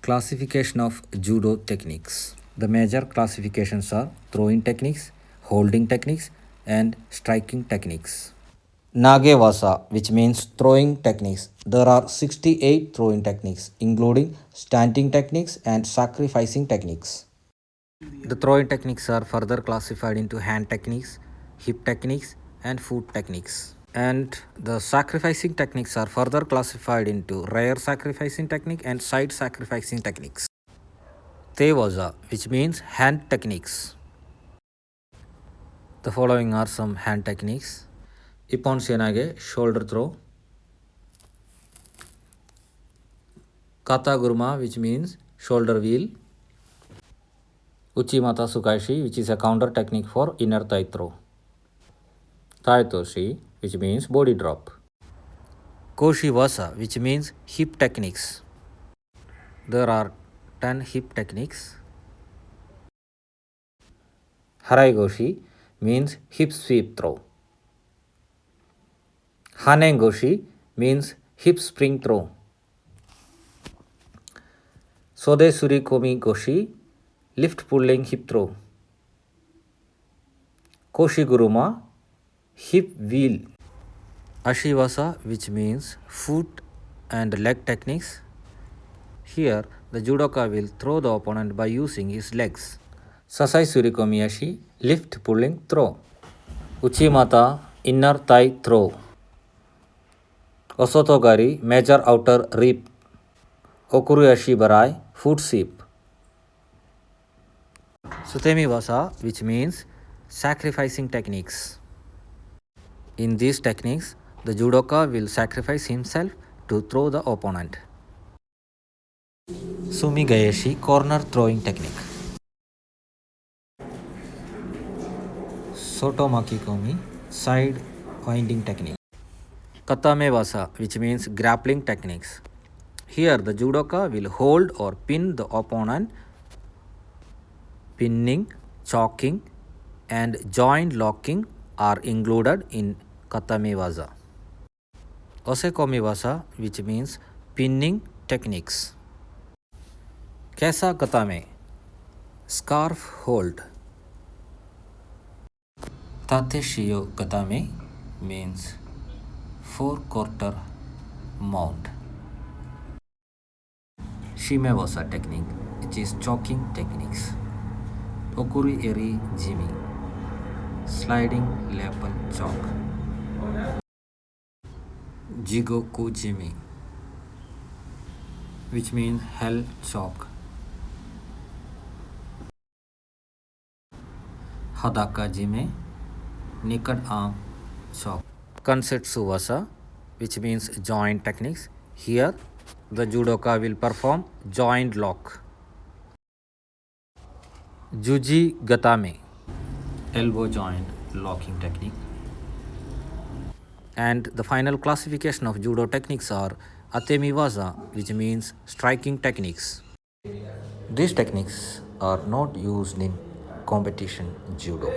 Classification of Judo techniques. The major classifications are throwing techniques, holding techniques, and striking techniques. Nagevasa, which means throwing techniques. There are 68 throwing techniques, including standing techniques and sacrificing techniques. The throwing techniques are further classified into hand techniques, hip techniques, and foot techniques. And the sacrificing techniques are further classified into rear sacrificing technique and side sacrificing techniques. Tevaza, which means hand techniques. The following are some hand techniques. Ippon Senage, shoulder throw. Kata Guruma, which means shoulder wheel. Uchimata Sukaishi, which is a counter technique for inner thigh throw. Taitoshi, which means body drop. Koshi Vasa, which means hip techniques. There are 10 hip techniques. Harai Goshi means hip sweep throw. Hanen Goshi means hip spring throw. Sode Surikomi Goshi, lift pulling hip throw. Koshi Guruma, hip wheel. Ashivasa, which means foot and leg techniques. Here, the judoka will throw the opponent by using his legs. Sasai Surikomiyashi, lift pulling throw. Uchimata, inner thigh throw. Osotogari, major outer rib. Okuruyashi Barai, foot sweep. Sutemi Vasa, which means sacrificing techniques. In these techniques, the judoka will sacrifice himself to throw the opponent. Sumi Gaeshi, corner throwing technique. Sotomaki Komi, side winding technique. Katame Vasa, which means grappling techniques. Here, the judoka will hold or pin the opponent. Pinning, choking, and joint locking are included in Katame Vasa. Osekomi Vasa, which means pinning techniques. Kesa Katame, scarf hold. Tateshio Katame means 4-quarter mount. Shime Vasa technique, which is choking techniques. Okuri Eri Jimi, sliding lapel choke. Jigoku Jimi, which means hell choke. Hadaka Jime, naked arm choke. Kansetsu Vasa, which means joint techniques. Here, the judoka will perform joint lock. Juji Gatame, elbow joint locking technique. And the final classification of judo techniques are Atemi Vasa, which means striking techniques. These techniques are not used in competition judo.